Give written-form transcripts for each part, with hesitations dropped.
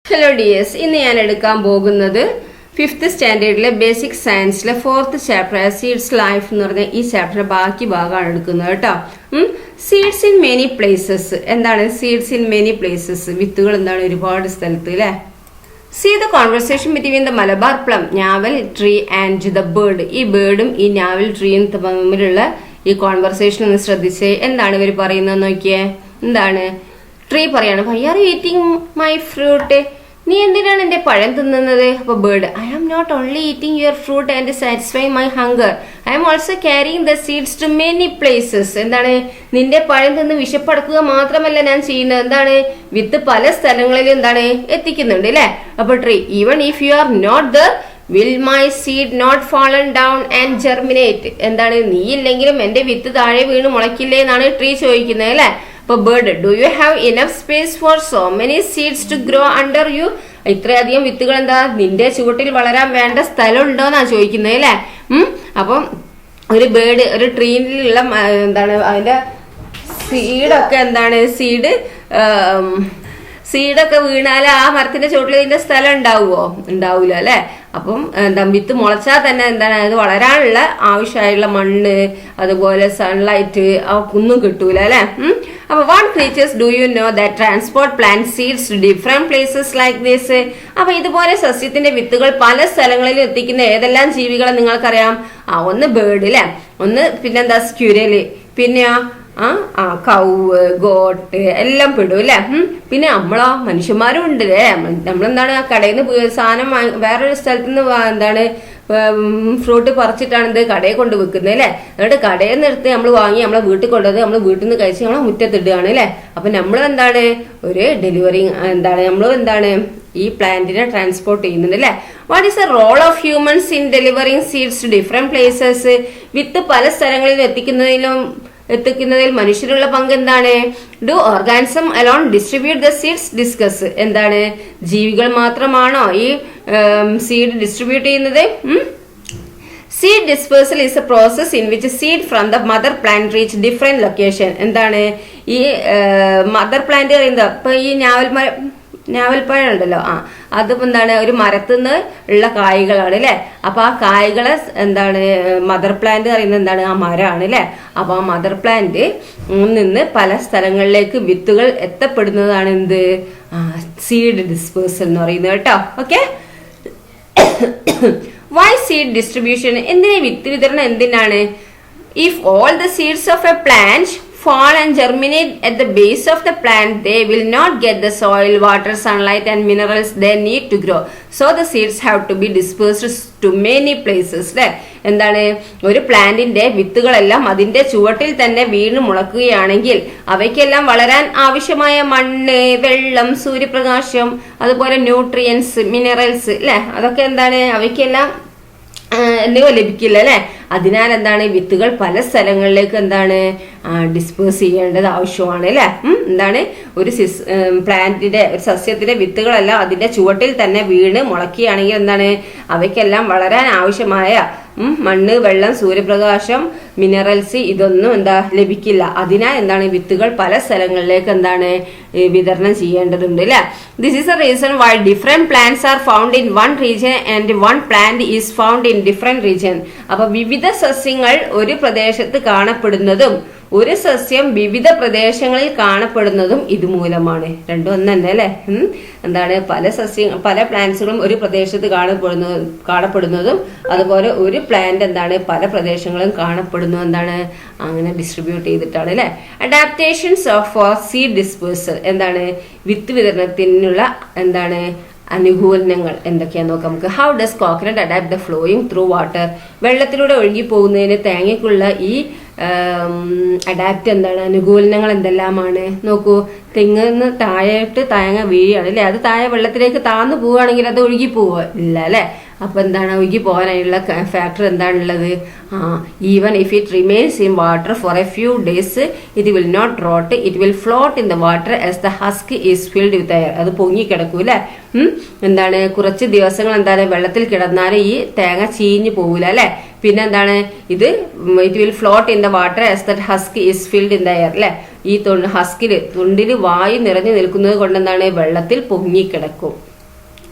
Hello dears, ഇന്ന് ഞാൻ എടുക്കാൻ പോകുന്നത് 5th സ്റ്റാൻഡേർഡിലെ ബേസിക് സയൻസിലെ 4th ചാപ്റ്റർ സീഡ്സ് ലൈഫ് എന്ന് പറഞ്ഞ ഈ ചാപ്റ്ററിന്റെ ബാക്കി ഭാഗമാണ് എടുക്കുന്നത് കേട്ടോ. Seeds in many places. എന്താണ് സീഡ്സ് ഇൻ മെനി പ്ലേസസ്? വിത്തുകൾ എന്താണ് ഒരുപാട് സ്ഥലത്ത് അല്ലേ. See the conversation between the Malabar plum, njaval tree and the bird. ഈ ബേർഡും ഈ ഞാവൽ ട്രീയും തമ്മിലുള്ള ഈ കോൺവെർസേഷൻ ഒന്ന് ശ്രദ്ധിച്ചേ. എന്താണ് ഇവർ പറയുന്നത് നോക്കിയേ. എന്താണ് ട്രീ പറയാണ്, why are you eating my fruit? നീ എന്തിനാണ് എന്റെ പഴം തിന്നുന്നത്? അപ്പൊ bird, I am not only eating your fruit and satisfy my hunger, I am also carrying the seeds to many places. എന്താണ് നിന്റെ പഴം തിന്ന് വിശപ്പടക്കുക മാത്രമല്ല ഞാൻ ചെയ്യുന്നത്, എന്താണ് വിത്ത് പല സ്ഥലങ്ങളിലും എന്താണ് എത്തിക്കുന്നുണ്ട് അല്ലെ. അപ്പൊ tree, even if you are not there will my seed not fallen down and germinate. എന്താണ് നീ ഇല്ലെങ്കിലും എന്റെ വിത്ത് താഴെ വീണ് മുളയ്ക്കില്ലേ എന്നാണ് ട്രീ ചോദിക്കുന്നത് അല്ലെ. അപ്പൊ bird, do you have enough space for so many seeds to grow under you? ഇത്രയധികം വിത്തുകൾ എന്താ നിന്റെ ചുവട്ടിൽ വളരാൻ വേണ്ട സ്ഥലം ഉണ്ടോന്നാ ചോദിക്കുന്നത് അല്ലെ. അപ്പം ഒരു ബേർഡ് ഒരു ട്രീയിലുള്ള എന്താണ് അതിന്റെ സീഡൊക്കെ എന്താണ് സീഡൊക്കെ വീണാൽ ആ മരത്തിന്റെ ചുവട്ടിൽ ഇതിന്റെ സ്ഥലം ഉണ്ടാവുമോ? ഉണ്ടാവൂല അല്ലെ. അപ്പം എന്താ വിത്ത് മുളച്ചാൽ തന്നെ എന്താണ് അത് വളരാനുള്ള ആവശ്യമായുള്ള മണ്ണ് അതുപോലെ സൺലൈറ്റ് ഒന്നും കിട്ടൂല അല്ലെ. അപ്പൊ what creatures do you know that transport plant seeds to different places like this? അപ്പൊ ഇതുപോലെ സസ്യത്തിന്റെ വിത്തുകൾ പല സ്ഥലങ്ങളിലും എത്തിക്കുന്ന ഏതെല്ലാം ജീവികളെ നിങ്ങൾക്കറിയാം? ഒന്ന് ബേർഡ് അല്ലെ, ഒന്ന് പിന്നെന്താ സ്ക്യൂരല്, പിന്നെയോ കൗവ് ഗോട്ട് എല്ലാം പെടും അല്ലെ. പിന്നെ നമ്മളോ മനുഷ്യന്മാരും ഉണ്ട് അല്ലേ. നമ്മളെന്താണ് കടയിൽ നിന്ന് സാധനം വേറൊരു സ്ഥലത്ത് നിന്ന് എന്താണ് ഫ്രൂട്ട് പറിച്ചിട്ടാണ് ഇത് കടയിൽ കൊണ്ട് വെക്കുന്നത് അല്ലെ. എന്നിട്ട് കടയിൽ നിന്ന് എടുത്ത് നമ്മൾ വാങ്ങി നമ്മളെ വീട്ടിൽ കൊണ്ടുവന്ന് നമ്മൾ വീട്ടിൽ നിന്ന് കഴിച്ച് നമ്മളെ മുറ്റത്തിടുകയാണ് അല്ലെ. അപ്പൊ നമ്മൾ എന്താണ് ഒരു ഡെലിവറി എന്താണ് ഈ പ്ലാന്റിനെ ട്രാൻസ്പോർട്ട് ചെയ്യുന്നുണ്ട് അല്ലെ. What is the role of humans in delivering seeds to different places? വിത്ത് പല സ്ഥലങ്ങളിലും എത്തിക്കുന്നതിൽ മനുഷ്യരുള്ള പങ്ക് എന്താണ്? Do organism alone distribute the seeds? Discuss. എന്താണ് ജീവികൾ മാത്രമാണോ ഈ സീഡ് ഡിസ്ട്രിബ്യൂട്ട് ചെയ്യുന്നത്? Seed dispersal is a process in which seed from the mother plant reach different location. എന്താണ് ഈ മദർ പ്ലാന്റ് പറയുന്നത്? ഇപ്പൊ ഈ ഞാവൽപ്പഴം ഉണ്ടല്ലോ, അതും എന്താണ് ഒരു മരത്തുനിന്ന് ഉള്ള കായ്കളാണ് അല്ലെ. അപ്പൊ ആ കായ്കളെ എന്താണ് മദർ പ്ലാന്റ് പറയുന്നത് എന്താണ് ആ മരമാണ് അല്ലെ. അപ്പൊ ആ മദർ പ്ലാന്റ് നിന്ന് പല സ്ഥലങ്ങളിലേക്ക് വിത്തുകൾ എത്തപ്പെടുന്നതാണ് എന്ത് സീഡ് ഡിസ്പേഴ്സൽ എന്ന് പറയുന്നത് കേട്ടോ. Okay, why seed distribution? എന്തിനാ വിത്ത് വിതരണം? എന്തിനാണ്? If all the seeds of a plant fall and germinate at the base of the plant, they will not get the soil, water, sunlight and minerals they need to grow. So the seeds have to be dispersed to many places. എന്താണ് ഒരു പ്ലാന്റിന്റെ വിത്തുകളെല്ലാം അതിന്റെ ചുവട്ടിൽ തന്നെ വീണ് മുളക്കുകയാണെങ്കിൽ അവയ്ക്കെല്ലാം വളരാൻ ആവശ്യമായ മണ്ണ്, വെള്ളം, സൂര്യപ്രകാശം, അതുപോലെ ന്യൂട്രിയൻസ്, മിനറൽസ് അല്ലെ, അതൊക്കെ എന്താണ് അവയ്ക്കെല്ലാം എന്നിവ ലഭിക്കില്ല അല്ലെ. അതിനാൽ എന്താണ് വിത്തുകൾ പല സ്ഥലങ്ങളിലേക്ക് എന്താണ് ഡിസ്പേഴ്സ് ചെയ്യേണ്ടത് ആവശ്യമാണ് അല്ലെ. എന്താണ് ഒരു പ്ലാന്റിന്റെ ഒരു സസ്യത്തിന്റെ വിത്തുകളെല്ലാം അതിന്റെ ചുവട്ടിൽ തന്നെ വീണ് മുളക്കുകയാണെങ്കിൽ എന്താണ് അവയ്ക്കെല്ലാം വളരാൻ ആവശ്യമായ മണ്ണ്, വെള്ളം, സൂര്യപ്രകാശം, മിനറൽസ് ഇതൊന്നും ലഭിക്കില്ല. അതിനാൽ എന്താണ് വിത്തുകൾ പല സ്ഥലങ്ങളിലേക്ക് എന്താണ് വിതരണം ചെയ്യേണ്ടതുണ്ട് അല്ലെ. This is A reason why different plants are found in one region and one plant is found in different region. അപ്പൊ വിവിധ സസ്യങ്ങൾ ഒരു പ്രദേശത്ത് കാണപ്പെടുന്നതും ഒരു സസ്യം വിവിധ പ്രദേശങ്ങളിൽ കാണപ്പെടുന്നതും ഇതുമൂലമാണ്. രണ്ടും ഒന്ന് തന്നെ അല്ലെ. എന്താണ് പല പ്ലാന്റ്സുകളും ഒരു പ്രദേശത്ത് കാണപ്പെടുന്നതും അതുപോലെ ഒരു പ്ലാന്റ് എന്താണ് പല പ്രദേശങ്ങളും കാണപ്പെടുന്നു എന്താണ് അങ്ങനെ ഡിസ്ട്രിബ്യൂട്ട് ചെയ്തിട്ടാണ് അല്ലെ. Adaptations four seed dispersal. എന്താണ് വിത്ത് വിതരണത്തിനുള്ള എന്താണ് അനുകൂലനങ്ങൾ എന്തൊക്കെയാന്ന് നോക്കാം നമുക്ക്. How does coconut adapt the flowing through water? വെള്ളത്തിലൂടെ ഒഴുകി പോകുന്നതിന് തേങ്ങയ്ക്കുള്ള ഈ അഡാപ്റ്റ് എന്താണ് അനുകൂലനങ്ങൾ എന്തെല്ലാമാണ് നോക്കൂ. തെങ്ങിന്ന് താഴോട്ട് തേങ്ങ വീഴുകയാണ് അല്ലെ. അത് താഴെ വെള്ളത്തിലേക്ക് താന്നു പോവുകയാണെങ്കിൽ അത് ഒഴുകി പോവുക ഇല്ല അല്ലെ. അപ്പൊ എന്താണ് ഒഴുകി പോകാനായുള്ള ഫാക്ടർ എന്താണുള്ളത്? Even if it remains in water for a few days it will not rot, it will float in the water as the husk is filled with air. അത് പൊങ്ങിക്കിടക്കൂ അല്ലെ. എന്താണ് കുറച്ച് ദിവസങ്ങൾ എന്താണ് വെള്ളത്തിൽ കിടന്നാലും ഈ തേങ്ങ ചീഞ്ഞു പോകൂല അല്ലെ. പിന്നെ എന്താണ് ഇത് it will float in the water as the husk is filled in the air അല്ലെ. ഈ തൊണ്ടില് വായു നിറഞ്ഞു നിൽക്കുന്നത് കൊണ്ട് എന്താണ് വെള്ളത്തിൽ പൊങ്ങിക്കിടക്കും.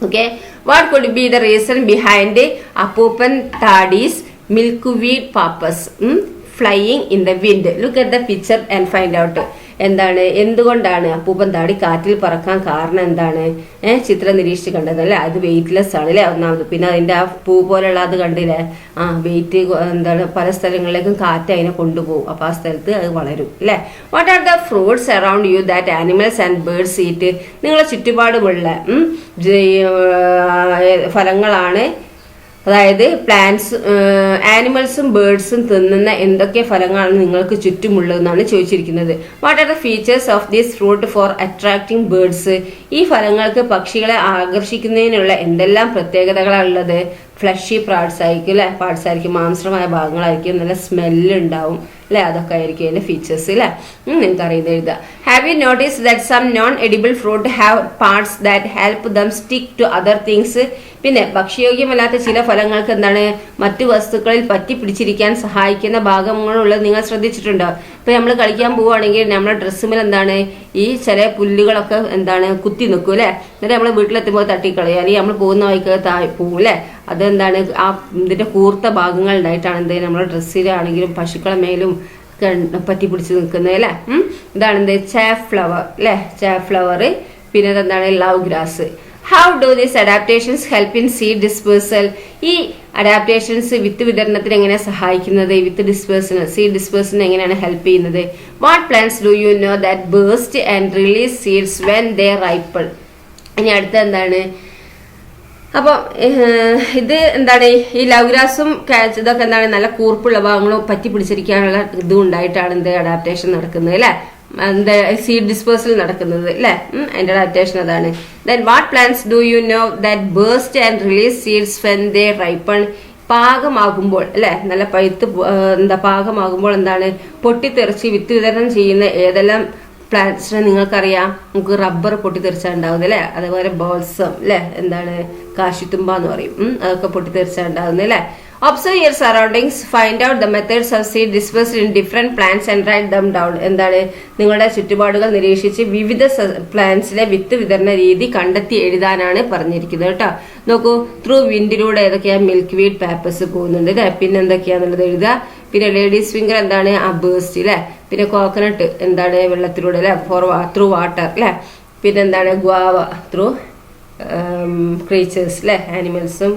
Okay, what could be the reason behind Appupan Thadi's milkweed purpose flying in the wind? Look at the picture and find out. എന്താണ്, എന്തുകൊണ്ടാണ് അപ്പൂപ്പൻ താടി കാറ്റിൽ പറക്കാൻ കാരണം എന്താണ്? ചിത്രം നിരീക്ഷിച്ച് കണ്ടതല്ലേ, അത് വെയിറ്റ്ലെസ് ആണല്ലേ ഒന്നാമത്. പിന്നെ അതിന്റെ ആ പൂ പോലെയുള്ള അത് കണ്ടില്ലേ, വെയിറ്റ് എന്താണ്, പല സ്ഥലങ്ങളിലേക്കും കാറ്റ് അതിനെ കൊണ്ടുപോകും, അപ്പൊ ആ സ്ഥലത്ത് അത് വളരും അല്ലെ. What are the fruits around you that animals and birds eat? നിങ്ങളെ ചുറ്റുപാടുമുള്ള ഫലങ്ങളാണ്, അതായത് പ്ലാന്റ്സ്, ആനിമൽസും ബേർഡ്സും തിന്നുന്ന എന്തൊക്കെ ഫലങ്ങളാണ് നിങ്ങൾക്ക് ചുറ്റുമുള്ളതെന്നാണ് ചോദിച്ചിരിക്കുന്നത്. What are the features of this fruit for attracting birds? ഈ ഫലങ്ങൾക്ക് പക്ഷികളെ ആകർഷിക്കുന്നതിനുള്ള എന്തെല്ലാം പ്രത്യേകതകളാണുള്ളത്? ഫ്ലഷി പാർട്സ് ആയിരിക്കും അല്ലെ, പാർട്സ് ആയിരിക്കും, മാംസമായ ഭാഗങ്ങളായിരിക്കും, നല്ല സ്മെല്ല് ഉണ്ടാവും അല്ലെ, അതൊക്കെ ആയിരിക്കും അതിന്റെ ഫീച്ചേഴ്സ് അല്ലെ. നിങ്ങൾക്ക് അറിയുന്നത് എഴുതുക. Have you notice that some non edible fruit have parts that help them stick to other things? പിന്നെ ഭക്ഷ്യയോഗ്യമല്ലാത്ത ചില ഫലങ്ങൾക്ക് എന്താണ്, മറ്റു വസ്തുക്കളിൽ പറ്റി പിടിച്ചിരിക്കാൻ സഹായിക്കുന്ന ഭാഗങ്ങളുള്ളത് നിങ്ങൾ ശ്രദ്ധിച്ചിട്ടുണ്ടോ? ഇപ്പൊ നമ്മൾ കളിക്കാൻ പോവുകയാണെങ്കിൽ നമ്മളെ ഡ്രസ്സുമേൽ എന്താണ്, ഈ ചില പുല്ലുകളൊക്കെ എന്താണ് കുത്തി നിൽക്കും അല്ലെ, എന്നിട്ട് നമ്മൾ വീട്ടിലെത്തുമ്പോൾ തട്ടിക്കളയും, അല്ലെങ്കിൽ നമ്മൾ പോകുന്ന വഴിക്ക് പോവും അല്ലെ. അതെന്താണ്, ആ ഇതിന്റെ കൂർത്ത ഭാഗങ്ങൾ ഉണ്ടായിട്ടാണ് എന്ത് നമ്മുടെ ഡ്രസ്സിലാണെങ്കിലും പശുക്കളെ മേലും പറ്റി പിടിച്ച് നിൽക്കുന്നത് അല്ലെ. ഇതാണ് എന്ത്, ചാഫ് ഫ്ലവർ അല്ലെ, ചാഫ് ഫ്ലവർ. പിന്നെ എന്താണ്, love grass. How do these adaptations help in seed dispersal? ഈ അഡാപ്റ്റേഷൻസ് വിത്ത് വിതരണത്തിന് എങ്ങനെ സഹായിക്കുന്നത്? വിത്ത് ഡിസ്പേഴ്സൺ, സീഡ് ഡിസ്പേഴ്സൺ എങ്ങനെയാണ് ഹെൽപ്പ് ചെയ്യുന്നത്? What plants do you know that burst and release seeds when they ripen? ഇനി അടുത്ത എന്താണ്, അപ്പൊ ഇത് എന്താണ്, ഈ ലവ് ഗ്രാസും ഇതൊക്കെ എന്താണ്, നല്ല കൂർപ്പുള്ള ഭാഗങ്ങളും പറ്റി പിടിച്ചിരിക്കാനുള്ള ഇതും ഉണ്ടായിട്ടാണ് എന്ത് അഡാപ്റ്റേഷൻ നടക്കുന്നത് അല്ലെ, എന്താ സീഡ് ഡിസ്പേഴ്സൽ നടക്കുന്നത് അല്ലെ, അതിന്റെ അഡാപ്റ്റേഷൻ അതാണ്. Then what plants do you know that burst and release seeds when they ripen? പാകമാകുമ്പോൾ അല്ലെ, നല്ല പഴുത്ത് പാകമാകുമ്പോൾ എന്താണ്, പൊട്ടിത്തെറിച്ച് വിത്ത് വിതരണം ചെയ്യുന്ന ഏതെല്ലാം പ്ലാന്റ്സിനെ നിങ്ങൾക്കറിയാം? നമുക്ക് റബ്ബർ പൊട്ടിത്തെറിച്ചാൽ ഉണ്ടാവുന്നത് അല്ലെ, അതേപോലെ ബോൾസം അല്ലെ, എന്താണ് കാശിത്തുമ്പ എന്ന് പറയും, അതൊക്കെ പൊട്ടിത്തെറിച്ചാൽ ഉണ്ടാവുന്നത് അല്ലെ. Observe your surroundings, find out the methods of seed dispersed in different plants and write them down. എന്താണ്, നിങ്ങളുടെ ചുറ്റുപാടുകൾ നിരീക്ഷിച്ച് വിവിധ പ്ലാന്റ്സിലെ വിത്ത് വിതരണ രീതി കണ്ടെത്തി എഴുതാനാണ് പറഞ്ഞിരിക്കുന്നത് കേട്ടോ. നോക്കൂ, ത്രൂ വിൻഡിലൂടെ ഏതൊക്കെയാ മിൽക്ക് വീഡ് പേപ്പേഴ്സ് പോകുന്നുണ്ട് അല്ലെ, പിന്നെ എന്തൊക്കെയാന്നുള്ളത് എഴുതുക. പിന്നെ ലേഡീസ് ഫിംഗർ എന്താണ്, ആ ബേസ്റ്റ് അല്ലെ. പിന്നെ കോക്കനട്ട് എന്താണ്, വെള്ളത്തിലൂടെ അല്ലെ, ത്രൂ വാട്ടർ അല്ലെ. പിന്നെ എന്താണ്, ഗ്വാവ ത്രൂ ക്രീച്ചേഴ്സ് അല്ലെ, ആനിമൽസും.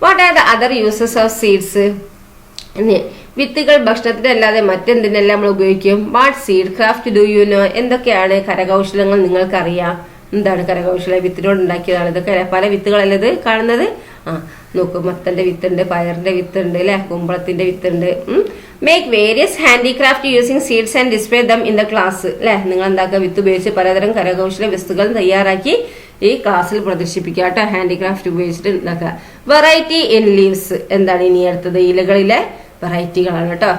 What are the other uses of seeds? വിത്തുകൾ ഭക്ഷണത്തിനല്ലാതെ മറ്റെന്തിനെല്ലാം നമ്മൾ ഉപയോഗിക്കും? What seed craft do you know? എന്തൊക്കെയാണ് കരകൗശലങ്ങൾ നിങ്ങൾക്കറിയാം? എന്താണ് കരകൗശല? വിത്തിനോട് ഉണ്ടാക്കിയതാണ് ഇതൊക്കെ. പല വിത്തുകളല്ലേ ഇത് കാണുന്നത്? നോക്കൂ, മത്തന്റെ വിത്തുണ്ട്, പയറിന്റെ വിത്തുണ്ട് അല്ലെ, കുമ്പളത്തിന്റെ വിത്തുണ്ട്. Make various handicraft using seeds and display them in the class അല്ലെ. നിങ്ങൾ എന്താക്കുക, വിത്ത് ഉപയോഗിച്ച് പലതരം കരകൗശല വസ്തുക്കൾ തയ്യാറാക്കി ഈ ക്ലാസ്സിൽ പ്രദർശിപ്പിക്കുക കേട്ടോ. ഹാൻഡിക്രാഫ്റ്റ് ഉപയോഗിച്ചിട്ട് ഉണ്ടാക്കുക. വെറൈറ്റി ഇൻ ലീവ്സ് എന്താണ് ഇനി അടുത്തത്? ഇലകളിലെ വെറൈറ്റികളാണ് കേട്ടോ.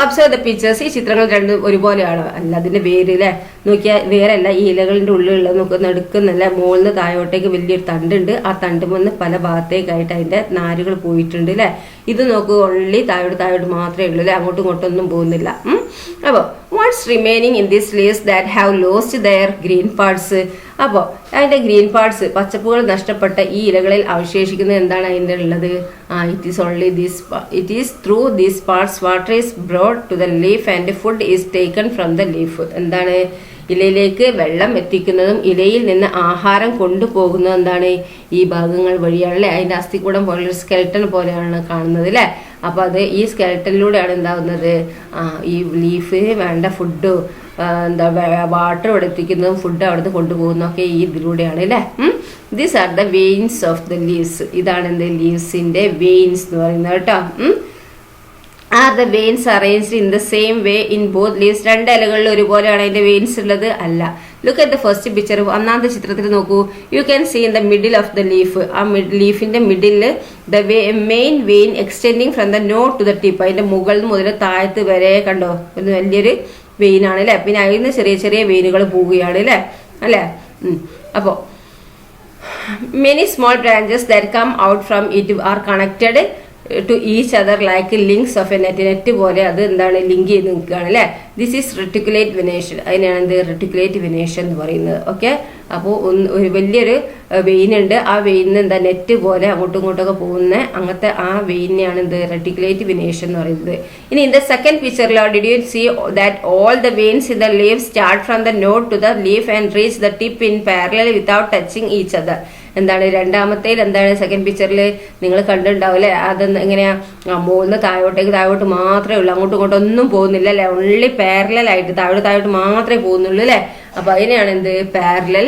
Observe the pictures. ഈ ചിത്രങ്ങൾ രണ്ടും ഒരുപോലെയാണ് അല്ല, അതിന്റെ വേര് അല്ലെ നോക്കിയാൽ വേറല്ല, ഈ ഇലകളിന്റെ ഉള്ളിലുള്ളത് നോക്കുക, നടുക്കുന്നല്ല, മുകളിൽ താഴോട്ടേക്ക് വലിയൊരു തണ്ടുണ്ട്, ആ തണ്ടുമെന്ന് പല ഭാഗത്തേക്കായിട്ട് അതിന്റെ നാരുകൾ പോയിട്ടുണ്ട് അല്ലെ. ഇത് നോക്കൂ, ഒള്ളി താഴോട്ട് മാത്രമേ ഉള്ളൂ അല്ലെ, അങ്ങോട്ടും ഇങ്ങോട്ടൊന്നും പോകുന്നില്ല. അപ്പൊ what's remaining in this leaves that have lost their green parts? അപ്പോൾ അതിന്റെ ഗ്രീൻ പാർട്സ്, പച്ചപ്പുകൾ നഷ്ടപ്പെട്ട ഈ ഇലകളിൽ അവശേഷിക്കുന്നത് എന്താണ് അതിൻ്റെ ഉള്ളത്? It is only this, it is through these parts water is brought to the leaf and food is taken from the leaf. എന്താണ്, ഇലയിലേക്ക് വെള്ളം എത്തിക്കുന്നതും ഇലയിൽ നിന്ന് ആഹാരം കൊണ്ടുപോകുന്നതും എന്താണ്, ഈ ഭാഗങ്ങൾ വഴിയാണല്ലേ. അതിന്റെ അസ്ഥികൂടം പോലുള്ള സ്കെൽട്ടൺ പോലെയാണ് കാണുന്നത് അല്ലെ. അപ്പൊ അത് ഈ സ്കെൽട്ടനിലൂടെയാണ് എന്താവുന്നത്, ഈ ലീഫിന് വേണ്ട ഫുഡ് വാട്ടർ ഇവിടെ എത്തിക്കുന്നതും ഫുഡ് അവിടുന്ന് കൊണ്ടുപോകുന്നതൊക്കെ ഈ ഇതിലൂടെയാണ് അല്ലെ. These are the veins of the leaves. ഇതാണ് എന്ത്, ലീവ്സിന്റെ വെയിൻസ് എന്ന് പറയുന്നത് കേട്ടോ. Are the veins arranged in the same way in both leaves? രണ്ട് ഇലകളിൽ ഒരുപോലെയാണ് അതിന്റെ വെയിൻസ് ഉള്ളത്? അല്ല. Look at the first picture. ഒന്നാമത്തെ ചിത്രത്തിൽ നോക്കൂ. You can see in the middle of the leaf, ആ ലീഫിന്റെ middle the main vein extending from the node to the tip. അതിന്റെ മുകളിൽ മുതൽ താഴത്ത് വരെ കണ്ടോ, ഒരു വലിയൊരു വെയിനാണ് അല്ലെ. പിന്നെ അതിൽ നിന്ന് ചെറിയ ചെറിയ വെയിനുകൾ പോവുകയാണ് അല്ലെ. അപ്പോ many small branches that come out from it are connected to each other like links of a net പോലെ അത് എന്താണ് ലിങ്ക് ചെയ്ത് നിൽക്കുകയാണ് അല്ലേ. This is reticulate venation. അതിനാണ് എന്ത് റെട്ടിക്കുലേറ്റ് വെനേഷൻ എന്ന് പറയുന്നത്. ഓക്കെ, അപ്പോൾ ഒരു വലിയൊരു വെയിൻ ഉണ്ട്. ആ വെയിനിന് എന്താ നെറ്റ് പോലെ അങ്ങോട്ടും ഇങ്ങോട്ടൊക്കെ പോകുന്ന അങ്ങനത്തെ ആ വെയിനെയാണ് എന്ത് റെട്ടിക്കുലേറ്റ് വെനേഷൻ എന്ന് പറയുന്നത്. ഇനി ഇൻ ദ സെക്കൻഡ് പിക്ചറിലോ did you see that all the veins in the leaf start from the node to the leaf and reach the tip in parallel without touching each other. എന്താണ് രണ്ടാമത്തേൽ എന്താണ് second പിക്ചറിൽ നിങ്ങൾ കണ്ടിട്ടുണ്ടാവില്ലേ, അത് എങ്ങനെയാ മുകളിൽ താഴോട്ട് മാത്രമേ ഉള്ളൂ, അങ്ങോട്ടും ഇങ്ങോട്ടും ഒന്നും പോകുന്നില്ല അല്ലെ, ഓൺലി പാരലൽ ആയിട്ട് താഴോട്ട് മാത്രമേ പോകുന്നുള്ളൂ അല്ലെ. അപ്പൊ അതിനെയാണ് എന്ത് പാരലൽ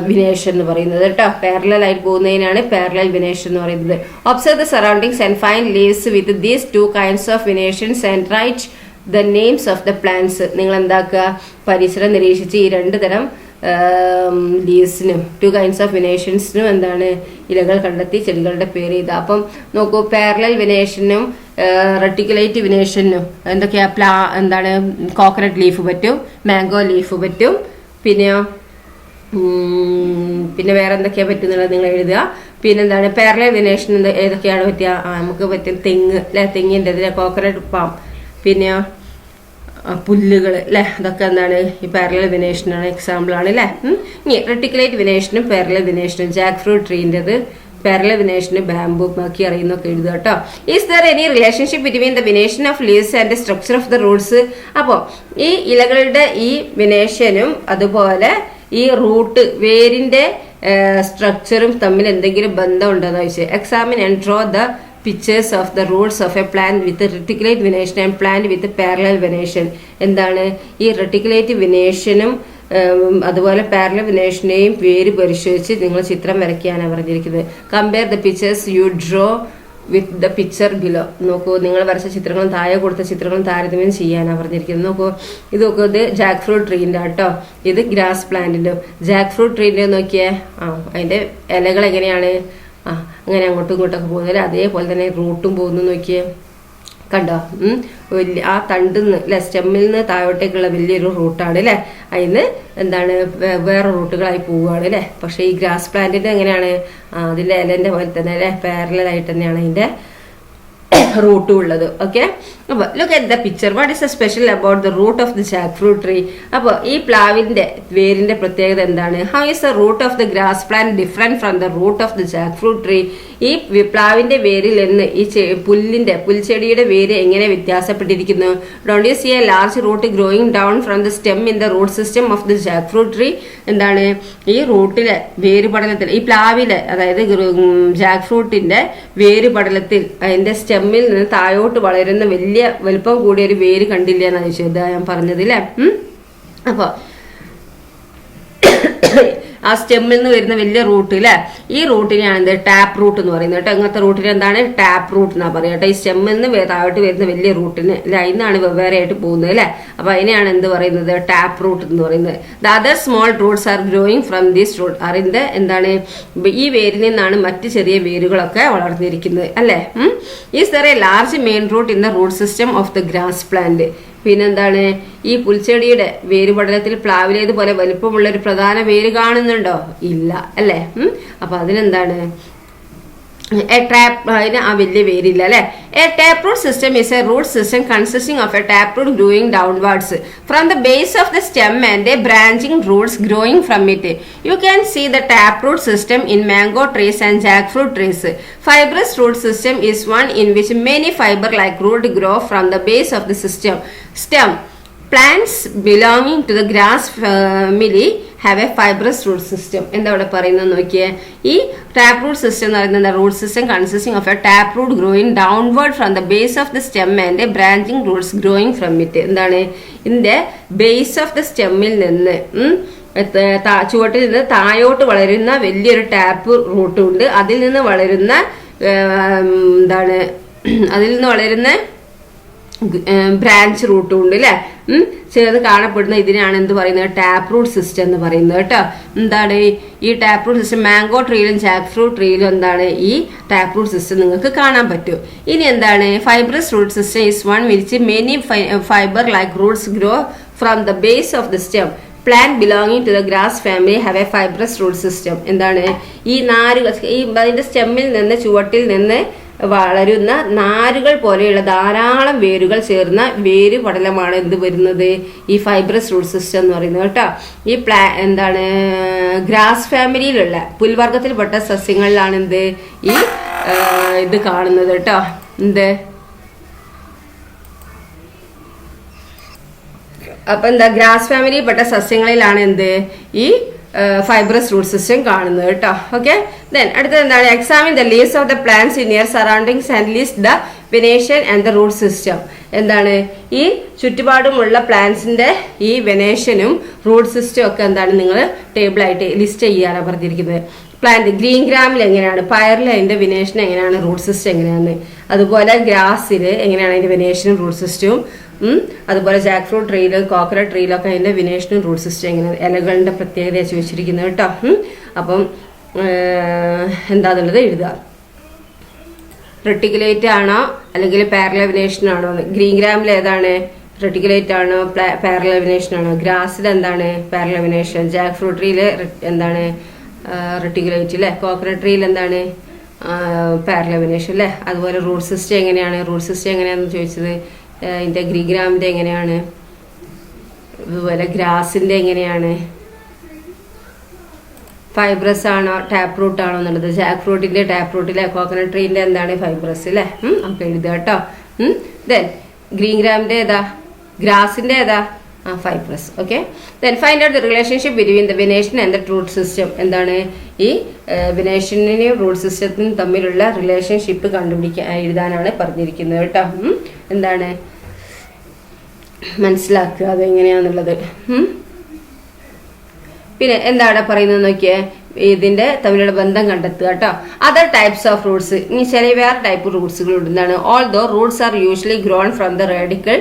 വിനേഷൻ എന്ന് പറയുന്നത് കേട്ടോ. പാരലൽ ആയിട്ട് പോകുന്നതിനാണ് പാരലൽ വിനേഷൻ എന്ന് പറയുന്നത്. Observe the surroundings and find leaves with these two kinds of venations and write the names of the plants. നിങ്ങൾ എന്താക്കുക, പരിസരം നിരീക്ഷിച്ച് ഈ രണ്ട് തരം ലീവ്സിനും ടു കൈൻഡ്സ് ഓഫ് വിനേഷൻസിനും എന്താണ് ഇലകൾ കണ്ടെത്തി ചെടികളുടെ പേര് ചെയ്ത. അപ്പം നോക്കൂ, പാരലൽ വിനേഷനും റെട്ടിക്കുലേറ്റ് വിനേഷനും എന്തൊക്കെയാ എന്താണ് കോക്കനട്ട് ലീഫ് പറ്റും, മാംഗോ ലീഫ് പറ്റും, പിന്നെ വേറെ എന്തൊക്കെയാ പറ്റുന്നുള്ളത് നിങ്ങൾ എഴുതുക. പിന്നെന്താണ് പാരലൽ വിനേഷൻ ഏതൊക്കെയാണ് പറ്റുക, നമുക്ക് പറ്റും തെങ്ങ് അല്ലെ, തെങ്ങിൻ്റെ ഇതിലെ കോക്കനട്ട് പാം, പിന്നെ പുല്ലുകൾ അല്ലെ, അതൊക്കെ എന്താണ് ഈ പാരലൽ വിനേഷനാണ് എക്സാമ്പിളാണ് അല്ലേ. ഇനി റെട്ടിക്കുലേറ്റ് വിനേഷനും പാരലൽ വിനേഷനും ജാക്ക് ഫ്രൂട്ട് ട്രീൻ്റെത് പാരലൽ വിനേഷന് ബാംബു ബാക്കി അറിയുന്നൊക്കെ എഴുതുക കേട്ടോ. Is there any relationship between the venation of leaves and the structure of the roots. അപ്പോൾ ഈ ഇലകളുടെ ഈ വിനേഷനും അതുപോലെ ഈ റൂട്ട് വേരിന്റെ സ്ട്രക്ചറും തമ്മിൽ എന്തെങ്കിലും ബന്ധം ഉണ്ടോന്ന് ചോദിച്ചാൽ examine and draw the pictures of the roots of a plant with a reticulate venation and plant with a parallel venation. എന്താണ് ഈ റെട്ടിക്കുലേറ്റ് വിനേഷനും അതുപോലെ പാരലൽ വിനേഷനെയും പേര് പരിശോധിച്ച് നിങ്ങൾ ചിത്രം വരയ്ക്കാനാണ് പറഞ്ഞിരിക്കുന്നത്. Compare the pictures U draw with the picture below. നോക്കൂ, നിങ്ങൾ വരച്ച ചിത്രങ്ങളും താഴെ കൊടുത്ത ചിത്രങ്ങളും താരതമ്യം ചെയ്യാനാണ് പറഞ്ഞിരിക്കുന്നത്. നോക്കൂ, ഇത് നോക്കൂ, ഇത് ജാക്ക് ഫ്രൂട്ട് ട്രീൻ്റെ കേട്ടോ, ഇത് ഗ്രാസ് പ്ലാന്റിൻ്റെ. ജാക്ക് ഫ്രൂട്ട് ട്രീൻ്റെ നോക്കിയേ, അതിൻ്റെ ഇലകൾ എങ്ങനെയാണ് അങ്ങനെ അങ്ങോട്ടും ഇങ്ങോട്ടൊക്കെ പോകുന്നില്ല, അതേപോലെ തന്നെ റൂട്ടും പോകുന്നു നോക്കിയേ, കണ്ടോ. വലിയ ആ തണ്ടിന്ന് അല്ലെ, സ്റ്റെമ്മിൽ നിന്ന് താഴോട്ടേക്കുള്ള വലിയൊരു റൂട്ടാണ് അല്ലെ. അതിന് എന്താണ് വേറെ റൂട്ടുകളായി പോവുകയാണ് അല്ലെ. പക്ഷെ ഈ ഗ്രാസ് പ്ലാന്റിന്റെ എങ്ങനെയാണ്, അതിന്റെ ഇലന്റെ പോലെ തന്നെ അല്ലെ, പാരലൽ ആയിട്ട് തന്നെയാണ് അതിന്റെ റൂട്ടും ഉള്ളത്. ഓക്കെ, അപ്പൊ look at the picture. What is the special about the root of the jack fruit tree? അപ്പോൾ ഈ പ്ലാവിന്റെ വേരിന്റെ പ്രത്യേകത എന്താണ്? How is the root of the grass plant different from the root of the jack fruit tree? ഈ പ്ലാവിന്റെ വേരിൽ നിന്ന് ഈ പുൽച്ചെടിയുടെ വേര് എങ്ങനെ വ്യത്യാസപ്പെട്ടിരിക്കുന്നു? Don't you see a large root growing down from the stem in the root system of the jack fruit tree? എന്താണ് ഈ റൂട്ടിലെ വേരുപടലത്തിൽ, ഈ പ്ലാവിലെ അതായത് ജാക്ക് ഫ്രൂട്ടിന്റെ വേരുപടലത്തിൽ അതിന്റെ സ്റ്റെമ്മിൽ നിന്ന് താഴോട്ട് വളരുന്ന വലിയ വലുപ്പം കൂടിയ ഒരു വേര് കണ്ടില്ല എന്നാണ് ചോദിച്ചത് ഞാൻ പറഞ്ഞത് അല്ലേ. അപ്പൊ ആ സ്റ്റെമ്മിൽ നിന്ന് വരുന്ന വലിയ റൂട്ട് അല്ലെ, ഈ റൂട്ടിനെയാണ് എന്ത് ടാപ്പ് റൂട്ട് എന്ന് പറയുന്നത് കേട്ടോ. ഇങ്ങനത്തെ റൂട്ടിന് എന്താണ് ടാപ്പ് റൂട്ട് എന്നാ പറയുക കേട്ടോ. ഈ സ്റ്റെമ്മിൽ നിന്ന് താഴോട്ട് വരുന്ന വലിയ റൂട്ടിന് അല്ലെ, അതിനാണ് വെവ്വേറെ ആയിട്ട് പോകുന്നത് അല്ലെ. അപ്പൊ അതിനെയാണ് എന്ത് പറയുന്നത് ടാപ്പ് റൂട്ട് എന്ന് പറയുന്നത്. The other small roots are growing from this root. അതിന്റെ എന്താണ് ഈ വേരിൽ നിന്നാണ് മറ്റ് ചെറിയ വേരുകളൊക്കെ വളർന്നിരിക്കുന്നത് അല്ലെ. Is there a large main root in the root system of the grass plant? പിന്നെന്താണ് ഈ പുൽച്ചെടിയുടെ വേരുപടലത്തിൽ പ്ലാവിലേതുപോലെ വലുപ്പമുള്ള ഒരു പ്രധാന വേര് കാണുന്നുണ്ടോ? ഇല്ല അല്ലെ. അപ്പൊ അതിനെന്താണ് അതിന് ആ വലിയ വേരില്ല അല്ലെ. A tap root system is a root system consisting of a tap root growing downwards from the base of the stem and a branching roots growing from it. You can see the tap root system in mango trees and jackfruit trees. Fibrous root system is one in which many fiber-like roots grow from the base of the stem. Plants belonging to the grass family have a fibrous root system. എന്താ ഇവിടെ പറയുന്നത് നോക്കിയേ, ഈ tap root system എന്ന് പറയുന്നത് root system consisting of a tap root growing downward from the base of the stem and branching roots growing from it. എന്താണ് ഇതിന്റെ base of the സ്റ്റെമ്മിൽ നിന്ന് ചുവട്ടിൽ നിന്ന് താഴോട്ട് വളരുന്ന വലിയൊരു ടാപ്പ് റൂട്ടും ഉണ്ട്, അതിൽ നിന്ന് വളരുന്ന ബ്രാഞ്ച് റൂട്ടും ഉണ്ട് അല്ലെ. ചെറുത് കാണപ്പെടുന്ന ഇതിനാണ് എന്ത് പറയുന്നത് ടാപ്പ് റൂട്ട് സിസ്റ്റം എന്ന് പറയുന്നത് കേട്ടോ. എന്താണ് ഈ ടാപ്പ് റൂട്ട് സിസ്റ്റം മാംഗോ ട്രീയിലും ജാക്ക് ഫ്രൂട്ട് ട്രീയിലും എന്താണ് ഈ ടാപ്പ് റൂട്ട് സിസ്റ്റം നിങ്ങൾക്ക് കാണാൻ പറ്റും. ഇനി എന്താണ് fibrous root system is one which many fiber like roots grow from the base of the stem. Plant belonging to the grass family have a fibrous root system. എന്താണ് ഈ നാരുകൾ ഈ അതിന്റെ സ്റ്റെമ്മിൽ നിന്ന് ചുവട്ടിൽ നിന്ന് വളരുന്ന നാരുകൾ പോലെയുള്ള ധാരാളം വേരുകൾ ചേർന്ന വേര് പടലമാണ് എന്ത് വരുന്നത്, ഈ ഫൈബ്രസ് റൂട്ട് സിസ്റ്റം എന്ന് പറയുന്നത് കേട്ടോ. ഈ എന്താണ് ഗ്രാസ് ഫാമിലിയിലുള്ള പുൽവർഗത്തിൽപ്പെട്ട സസ്യങ്ങളിലാണ് എന്ത് ഈ ഇത് കാണുന്നത് കേട്ടോ. എന്ത് അപ്പൊ എന്താ ഗ്രാസ് ഫാമിലിയിൽപ്പെട്ട സസ്യങ്ങളിലാണ് എന്ത് ഈ ഫൈബ്രസ് റൂട്ട് സിസ്റ്റം കാണുന്നത് കേട്ടോ. ഓക്കെ, ദെൻ അടുത്തത് എന്താണ്, examine the leaves of the plants in your surroundings and list the venation and the root system. എന്താണ് ഈ ചുറ്റുപാടുമുള്ള പ്ലാന്റ്സിന്റെ ഈ വെനേഷനും റൂട്ട് സിസ്റ്റം ഒക്കെ എന്താണ് നിങ്ങൾ ടേബിളായിട്ട് ലിസ്റ്റ് ചെയ്യാനാണ് പറഞ്ഞിരിക്കുന്നത്. പ്ലാന്റ് ഗ്രീൻ ഗ്രാമിൽ എങ്ങനെയാണ്, പയറിൽ അതിന്റെ വിനേഷൻ എങ്ങനെയാണ്, റൂട്ട് സിസ്റ്റം എങ്ങനെയാണ്, അതുപോലെ ഗ്രാസിൽ എങ്ങനെയാണ് അതിന്റെ വിനേഷനും റൂട്ട് സിസ്റ്റവും, അതുപോലെ ജാക്ക് ഫ്രൂട്ട് ട്രീയില് കോക്കനട്ട് ട്രീയിലൊക്കെ അതിന്റെ വിനേഷനും റൂട്ട് സിസ്റ്റം എങ്ങനെയാണ്, ഇലകളുടെ പ്രത്യേകത ചോദിച്ചിരിക്കുന്നത് കേട്ടോ. അപ്പം എന്താന്നുള്ളത് എഴുതുക. റെട്ടിക്കുലേറ്റ് ആണോ അല്ലെങ്കിൽ പാരലവിനേഷൻ ആണോ, ഗ്രീൻ ഗ്രാമിൽ ഏതാണ്, റെട്ടിക്കുലേറ്റ് ആണോ പാരലവിനേഷൻ ആണോ, ഗ്രാസിൽ എന്താണ് പാരലവിനേഷൻ, ജാക്ക് ഫ്രൂട്ട് ട്രീയിൽ എന്താണ് റെട്ടിക്കുലേറ്റ് അല്ലേ, കോക്കനട്ട് ട്രീയിൽ എന്താണ് പാരലവിനേഷൻ അല്ലേ. അതുപോലെ റൂട്ട് സിസ്റ്റം എങ്ങനെയാണ്, റൂട്ട് സിസ്റ്റം എങ്ങനെയാണെന്ന് ചോദിച്ചത് ഇതിൻ്റെ ഗ്രീൻ ഗ്രാമിൻ്റെ എങ്ങനെയാണ്, അതുപോലെ ഗ്രാസിൻ്റെ എങ്ങനെയാണ്, ഫൈബ്രസ് ആണോ ടാപ്പ് റൂട്ട് ആണോ എന്നുള്ളത്, ജാക്ക് ഫ്രൂട്ടിന്റെ ടാപ്പ് റൂട്ടിലെ കോക്കനട്ട് ട്രീന്റെ എന്താണ് ഫൈബ്രസ് അല്ലേ. നമുക്ക് എഴുതുക കേട്ടോ. ദെൻ ഗ്രീൻ ഗ്രാമിന്റെ ഏതാ, ഗ്രാസിന്റെ ഏതാ, fibrous. Okay, then find out the relationship between the venation and the root system. എന്താണ് ഈ വെനേഷനെയും റൂട്ട് സിസ്റ്റത്തിനും തമ്മിലുള്ള റിലേഷൻഷിപ്പ് കണ്ടുപിടിക്കാൻ എഴുതാനാണ് പറഞ്ഞിരിക്കുന്നത് കേട്ടോ. എന്താണ് മനസ്സിലാക്കുക അതെങ്ങനെയാന്നുള്ളത്. പിന്നെ എന്താണ് പറയുന്നത് നോക്കിയേ, ഇതിന്റെ തമ്മിലുള്ള ബന്ധം കണ്ടെത്തുക കേട്ടോ. അതർ ടൈപ്സ് ഓഫ് റൂട്ട്സ്, ഇനി ചില വേറെ ടൈപ്പ് റൂട്ട്സുകൾ എന്താണ്, although roots are usually grown from the radical.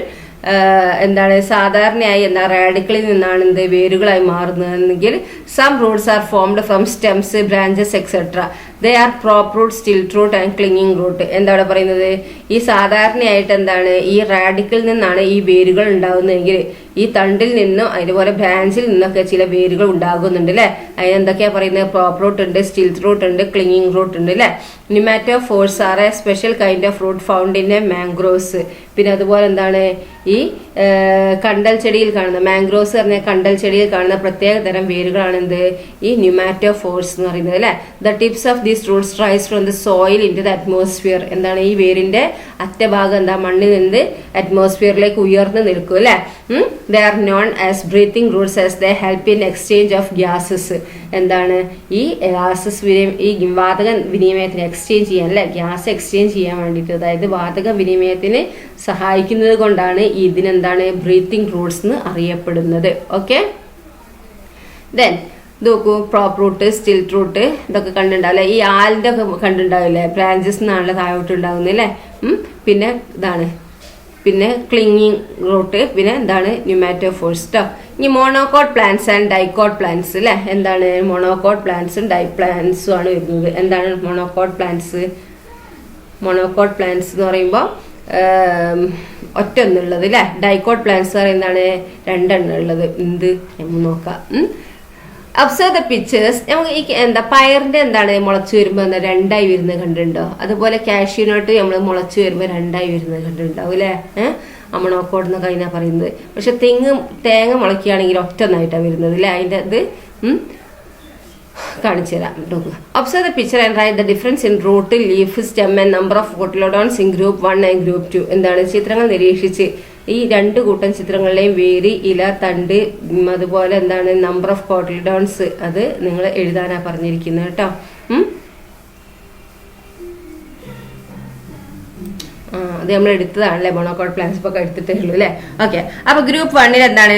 എന്താണ് സാധാരണയായി എന്താ റാഡിക്കളിൽ നിന്നാണ് എന്ത് വേരുകളായി മാറുന്നതെങ്കിൽ some roots are formed from stems branches etcetera. They are prop root, stilt root and clinging root. എന്താണ് പറയുന്നത്, ഈ സാധാരണയായിട്ട് എന്താണ് ഈ റാഡിക്കലിൽ നിന്നാണ് ഈ വേരുകൾ ഉണ്ടാകുന്നതെങ്കിൽ ഈ തണ്ടിൽ നിന്നും അതുപോലെ ബ്രാഞ്ചിൽ നിന്നൊക്കെ ചില വേരുകൾ ഉണ്ടാകുന്നുണ്ട് അല്ലെ. അതിനെന്തൊക്കെയാ പറയുന്നത്, പ്രോപ്പ് റൂട്ട് ഉണ്ട്, സ്റ്റിൽറ്റ് റൂട്ട് ഉണ്ട്, ക്ലിങ്ങിങ് റൂട്ട് ഉണ്ട് അല്ലെ. Pneumatophores are a special kind of root found in a mangroves. പിന്നെ അതുപോലെ എന്താണ് ഈ കണ്ടൽ ചെടിയിൽ കാണുന്ന മാംഗ്രോവ്സ് പറഞ്ഞ കണ്ടൽ ചെടിയിൽ കാണുന്ന പ്രത്യേക തരം വേരുകളാണ് എന്ത് ഈ ന്യൂമാറ്റോഫോർസ് എന്ന് പറയുന്നത് അല്ലെ. The tips of these roots rise from the soil in to the atmosphere. എന്താണ് ഈ വേരിന്റെ അറ്റഭാഗം എന്താ മണ്ണിൽ നിന്ന് അറ്റ്മോസ്ഫിയറിലേക്ക് ഉയർന്നു നിൽക്കും അല്ലെ. They are known as breathing Roots as they help in exchange of gases. എന്താണ് ഈ ഗ്യാസസ് ഈ വാതക വിനിമയത്തിന് എക്സ്ചേഞ്ച് ചെയ്യാൻ അല്ലെ, ഗ്യാസ് എക്സ്ചേഞ്ച് ചെയ്യാൻ വേണ്ടിയിട്ട്, അതായത് വാതക വിനിമയത്തിന് സഹായിക്കുന്നത് കൊണ്ടാണ് ഇതിനെന്താണ് ബ്രീത്തിങ് റൂട്ട്സ് എന്ന് അറിയപ്പെടുന്നത്. ഓക്കെ, ദെൻ നോക്കൂ, പ്രോപ്പ് റൂട്ട്, സ്റ്റിൽറ്റ് റൂട്ട് ഇതൊക്കെ കണ്ടുണ്ടാവില്ലേ. ഈ ആലിന്റെ ഒക്കെ കണ്ടുണ്ടാവില്ലേ, ബ്രാഞ്ചസ് എന്നാണല്ലോ താഴോട്ട് ഉണ്ടാകുന്നില്ലേ. പിന്നെ ഇതാണ്, പിന്നെ ക്ലിങ്ങിങ് റൂട്ട്, പിന്നെ എന്താണ് ന്യൂമാറ്റോഫോർസ് ട്ടോ. ഇനി monocot plants and dicot plants അല്ലെ. എന്താണ് മോണോകോട്ട് പ്ലാന്റ്സും ഡൈ പ്ലാന്റ്സും ആണ് വരുന്നത്. എന്താണ് മോണോകോട്ട് പ്ലാന്റ്സ്, മോണോകോട്ട് പ്ലാന്റ്സ് എന്ന് പറയുമ്പോൾ ഒറ്റ ഒന്നുള്ളത് അല്ലെ. ഡൈക്കോട്ട് പ്ലാന്റ്സ് പറയുന്നതാണ് രണ്ടെണ്ണം ഉള്ളത്. എന്ത് നോക്കാം. Observe the pictures. നമുക്ക് ഈ എന്താ പയറിന്റെ എന്താണ് മുളച്ചു വരുമ്പോൾ എന്താ രണ്ടായി വരുന്നത് കണ്ടിട്ടുണ്ടോ. അതുപോലെ കാഷ്യൂനട്ട് നമ്മൾ മുളച്ചു വരുമ്പോൾ രണ്ടായി വരുന്നത് കണ്ടിട്ടുണ്ടാവും അല്ലെ. മോണോകോട്ട് എന്നൊക്കെ അതിനാ പറയുന്നത്. പക്ഷെ തേങ്ങ മുളയ്ക്കുകയാണെങ്കിൽ ഒറ്റ ഒന്നായിട്ടാണ് വരുന്നത് അല്ലെ. അതിൻ്റെ ഇത് കാണിച്ചു തരാം. Observe the picture and write the difference in root, leaf, stem and number of cotyledons in group 1 and group 2. എന്താണ് ചിത്രങ്ങൾ നിരീക്ഷിച്ച് ഈ രണ്ട് കൂട്ടം ചിത്രങ്ങളിലെയും വേര്, ഇല, തണ്ട്, അതുപോലെ എന്താണ് നമ്പർ ഓഫ് കോട്ടിലോഡോൺസ് അത് നിങ്ങൾ എഴുതാനാ പറഞ്ഞിരിക്കുന്നത് കേട്ടോ. അത് നമ്മൾ എടുത്തതാണല്ലേ, മോണോകോട്ട് പ്ലാന്റ്സ് ഒക്കെ എടുത്തിട്ടേ ഉള്ളൂ അല്ലെ. ഓക്കെ, അപ്പൊ ഗ്രൂപ്പ് 1 എന്താണ്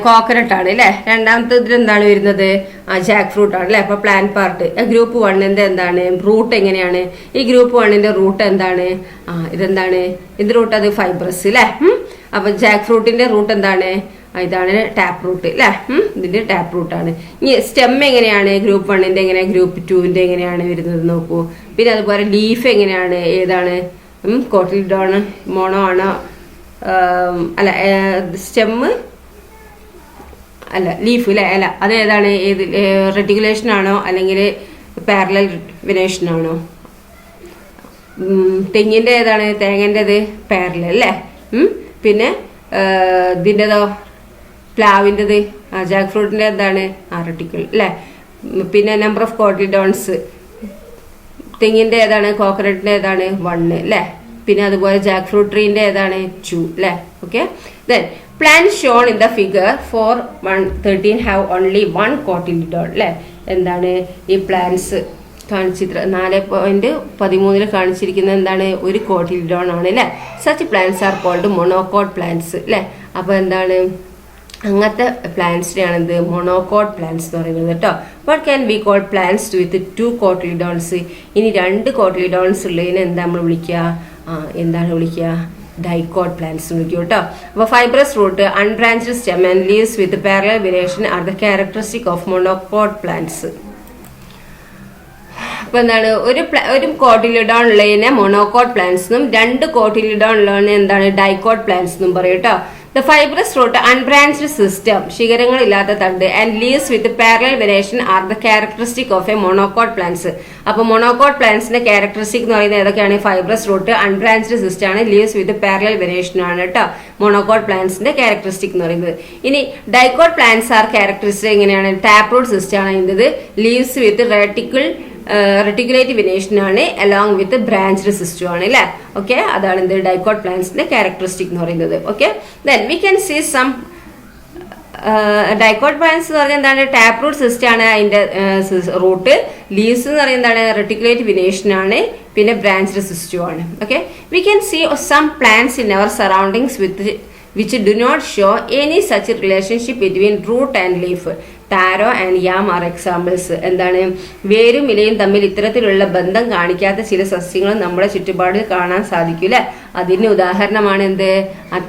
കോക്കനട്ട് ആണ് അല്ലെ. രണ്ടാമത്തെ ഇതിൽ എന്താണ് വരുന്നത് ജാക്ക് ഫ്രൂട്ട് ആണ് അല്ലെ. അപ്പൊ പ്ലാന്റ് പാർട്ട്. ഗ്രൂപ്പ് 1 എന്താണ് റൂട്ട് എങ്ങനെയാണ്, ഈ ഗ്രൂപ്പ് 1 റൂട്ട് എന്താണ്, ഇതെന്താണ് ഇത് റൂട്ട്, അത് ഫൈബ്രസ് അല്ലെ. അപ്പൊ ജാക്ക് ഫ്രൂട്ടിന്റെ റൂട്ട് എന്താണ്, ഇതാണ് ടാപ്പ് റൂട്ട് അല്ലെ. ഇതിന്റെ ടാപ്പ് റൂട്ടാണ്. ഇനി സ്റ്റെം എങ്ങനെയാണ് ഗ്രൂപ്പ് 1 എങ്ങനെയാണ്, ഗ്രൂപ്പ് 2 എങ്ങനെയാണ് വരുന്നത് നോക്കൂ. പിന്നെ അതുപോലെ ലീഫ് എങ്ങനെയാണ്, ഏതാണ് കോട്ടിൽഡോൺ മോണോ ആണോ അല്ല, സ്റ്റെമ്മ് അല്ല, ലീഫ് അല്ലെ, അല്ല അത് ഏതാണ്, ഏത് റെഡിക്കുലേഷൻ ആണോ അല്ലെങ്കിൽ പാരലൽ വിനേഷൻ ആണോ. തെങ്ങിന്റെ ഏതാണ്? തേങ്ങൻ്റെത് പാരലൽ അല്ലേ. പിന്നെ ഇതിൻ്റെതോ പ്ലാവിൻ്റെത് ജാക്ക് ഫ്രൂട്ടിന്റെ എന്താണ്? റെറ്റിക്കിൾ അല്ലേ. പിന്നെ നമ്പർ ഓഫ് കോട്ടിലിഡോൺസ് തെങ്ങിന്റെ ഏതാണ്? കോക്കനട്ടിന്റെ ഏതാണ്? 1 അല്ലേ. പിന്നെ അതുപോലെ ജാക്ക് ഫ്രൂട്ട് ട്രീന്റെ ഏതാണ്? 2 അല്ലേ. Okay. Then plants shown in the figure 4.13 have only 1 cotyledon അല്ലേ. എന്താണ് ഈ പ്ലാന്റ്സ് കാണിച്ചിട്ട് 4.13 കാണിച്ചിരിക്കുന്ന എന്താണ്? ഒരു കോട്ടിലിഡോൺ ആണ് അല്ലേ. Such plants are called monocot plants അല്ലേ. അപ്പൊ എന്താണ് അങ്ങനത്തെ പ്ലാന്റ്സിനെയാണ് എന്ത്? മോണോകോട്ട് പ്ലാന്റ്സ് എന്ന് പറയുന്നത് കേട്ടോ. What can be called plants with 2 cotyledons? ഇനി 2 കോട്ടിലിഡോൺസ് ഉള്ളതിനെ എന്താ നമ്മൾ വിളിക്കുക? എന്താണ് വിളിക്കുക? ഡൈക്കോട്ട് പ്ലാന്റ്സ് വിളിക്കും കേട്ടോ. അപ്പോൾ fibrous root, unbranched stem and leaves with parallel variation are the characteristic of monocot plants. അപ്പൊ എന്താണ്? ഒരു കോട്ടിലിഡോൺ ഉള്ളതിനെ മോണോകോട്ട് പ്ലാന്റ്സ് എന്നും 2 കോട്ടിലിഡോൺ ഉള്ളതിനെ എന്താണ്? ഡൈക്കോട്ട് പ്ലാന്റ്സ് എന്നും പറയും കേട്ടോ. The fibrous root, unbranched system, ശിഖരങ്ങളില്ലാത്ത തണ്ട് and leaves with parallel variation are the characteristic of A monocot plants. അപ്പൊ മോണോകോട്ട് പ്ലാന്റ്സിന്റെ ക്യാരക്ടറിസ്റ്റിക് എന്ന് പറയുന്നത് ഏതൊക്കെയാണ്? ഫൈബ്രസ് റൂട്ട്, അൺബ്രാഞ്ച്ഡ് സിസ്റ്റം ആണ്, ലീവ്സ് വിത്ത് പാരലൽ വേരിയേഷൻ ആണ് കേട്ടോ മോണോകോട്ട് പ്ലാന്റ്സിന്റെ ക്യാരക്ടറിസ്റ്റിക് എന്ന് പറയുന്നത്. ഇനി ഡൈക്കോട്ട് പ്ലാന്റ്സ് ആർ ക്യാരക്ടറിസ്റ്റിക് എങ്ങനെയാണ്? ടാപ്പ് റൂട്ട് സിസ്റ്റം ആണ് അതിൻ്റെത്, ലീവ്സ് വിത്ത് റെറ്റിക്കുലേറ്റ് വേരിയേഷൻ ആണ്, അലോങ് വിത്ത് ബ്രാഞ്ച്ഡ് സിസ്റ്റം ആണ് അല്ലേ. ഓക്കെ, അതാണ് എന്ത്? ഡൈക്കോട്ട് പ്ലാന്റ്സിന്റെ ക്യാരക്ടറിസ്റ്റിക് എന്ന് പറയുന്നത്. Okay, then we can see some dicot plants എന്ന് പറഞ്ഞാൽ എന്താണ്? ടാപ്പ് റൂട്ട് സിസ്റ്റം ആണ് അതിന്റെ റൂട്ട്, ലീവ്സ് എന്ന് പറയുന്നത് എന്താണ്? റെറ്റിക്കുലേറ്റ് വേരിയേഷൻ ആണ്, പിന്നെ ബ്രാഞ്ച്ഡ് സിസ്റ്റം ആണ്. Okay, we can see some plants in our surroundings which do not show any such relationship between root and leaf. Tarot and yam are examples. എന്താണ്? വേരും ഇലയും തമ്മിൽ ഇത്തരത്തിലുള്ള ബന്ധം കാണിക്കാത്ത ചില സസ്യങ്ങൾ നമ്മുടെ ചുറ്റുപാടിൽ കാണാൻ സാധിക്കൂല. അതിന് ഉദാഹരണമാണ് എന്ത്?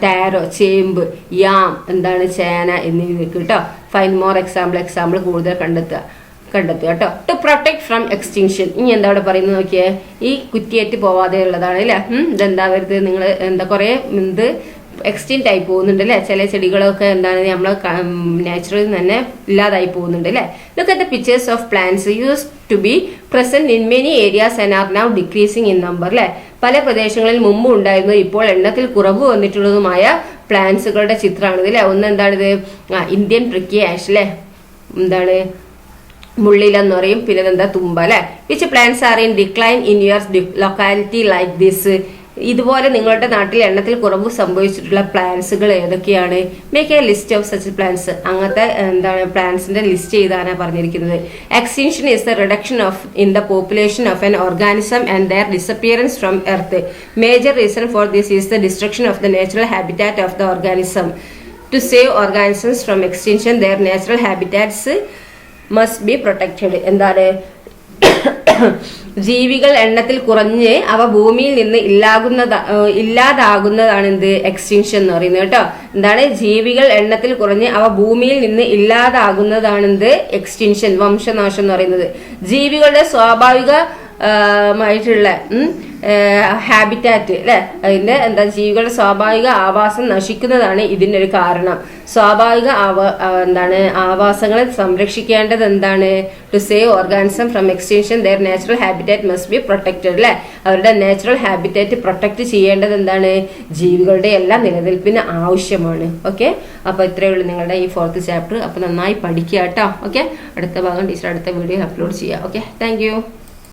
ടാരോ, ചേമ്പ്, യാം എന്താണ്? ചേന എന്നിവ കേട്ടോ. ഫൈൻഡ് മോർ എക്സാമ്പിൾ കൂടുതൽ കണ്ടെത്തുക കേട്ടോ. To protect from extinction. ഇനി എന്താ അവിടെ പറയുന്നത് നോക്കിയേ? ഈ കുറ്റിയേറ്റ് പോവാതെ ഉള്ളതാണ് അല്ലേ. ഇതെന്താ വരുന്നത്? നിങ്ങൾ എന്താ കുറെ എന്ത് എക്സ്റ്റിൻറ്റ് ആയി പോകുന്നുണ്ട് അല്ലേ. ചില ചെടികളൊക്കെ എന്താണ് നമ്മൾ നാച്ചുറലിൽ തന്നെ ഇല്ലാതായി പോകുന്നുണ്ട് അല്ലേ. Look at the pictures of plants use to be present in many areas and are now decreasing in number അല്ലേ. പല പ്രദേശങ്ങളിൽ മുമ്പ് ഉണ്ടായിരുന്നു, ഇപ്പോൾ എണ്ണത്തിൽ കുറവ് വന്നിട്ടുള്ളതുമായ പ്ലാന്റ്സുകളുടെ ചിത്രമാണിത് അല്ലേ. ഒന്ന് എന്താണിത്? ഇന്ത്യൻ പ്രിക്കി ആഷ് അല്ലേ. എന്താണ്? മുള്ളില എന്ന് പറയും. പിന്നെ എന്താ? തുമ്പ അല്ലെ. Which plants are in decline in your locality like this? ഇതുപോലെ നിങ്ങളുടെ നാട്ടിൽ എണ്ണത്തിൽ കുറവ് സംഭവിച്ചിട്ടുള്ള പ്ലാന്റ്സുകൾ ഏതൊക്കെയാണ്? Make a list of such plants. അങ്ങനത്തെ എന്താണ് പ്ലാന്റ്സിന്റെ ലിസ്റ്റ് ചെയ്താണ് പറഞ്ഞിരിക്കുന്നത്. Extinction is the reduction of in the population of an organism and their disappearance from earth. Major reason for this is the destruction of the natural habitat of the organism. To save organisms from extinction their natural habitats must be protected. എന്താണ്? ജീവികൾ എണ്ണത്തിൽ കുറഞ്ഞ് അവ ഭൂമിയിൽ നിന്ന് ഇല്ലാതാകുന്നതാണ് എന്ത്? Extinction എന്ന് പറയുന്നത് കേട്ടോ. എന്താണ്? ജീവികൾ എണ്ണത്തിൽ കുറഞ്ഞ് അവ ഭൂമിയിൽ നിന്ന് ഇല്ലാതാകുന്നതാണ് എന്ത്? എക്സ്റ്റിങ്ഷൻ, വംശനാശം എന്ന് പറയുന്നത്. ജീവികളുടെ സ്വാഭാവികമായിട്ടുള്ള ഹാബിറ്റാറ്റ് അല്ലെ, അതിന്റെ എന്താ? ജീവികളുടെ സ്വാഭാവിക ആവാസം നശിക്കുന്നതാണ് ഇതിന്റെ ഒരു കാരണം. സ്വാഭാവിക എന്താണ്? ആവാസങ്ങളെ സംരക്ഷിക്കേണ്ടത് എന്താണ്? To save organism from extinction their natural habitat must be protected അല്ലെ. അവരുടെ നാച്ചുറൽ ഹാബിറ്റാറ്റ് പ്രൊട്ടക്ട് ചെയ്യേണ്ടത് എന്താണ്? ജീവികളുടെ എല്ലാം നിലനിൽപ്പിന് ആവശ്യമാണ്. ഓക്കെ, അപ്പൊ ഇത്രയേ ഉള്ളൂ നിങ്ങളുടെ ഈ 4th ചാപ്റ്റർ. അപ്പൊ നന്നായി പഠിക്കുക കേട്ടോ. ഓക്കെ, അടുത്ത ഭാഗം ടീച്ചർ അടുത്ത വീഡിയോ അപ്ലോഡ് ചെയ്യാം. Okay, thank you.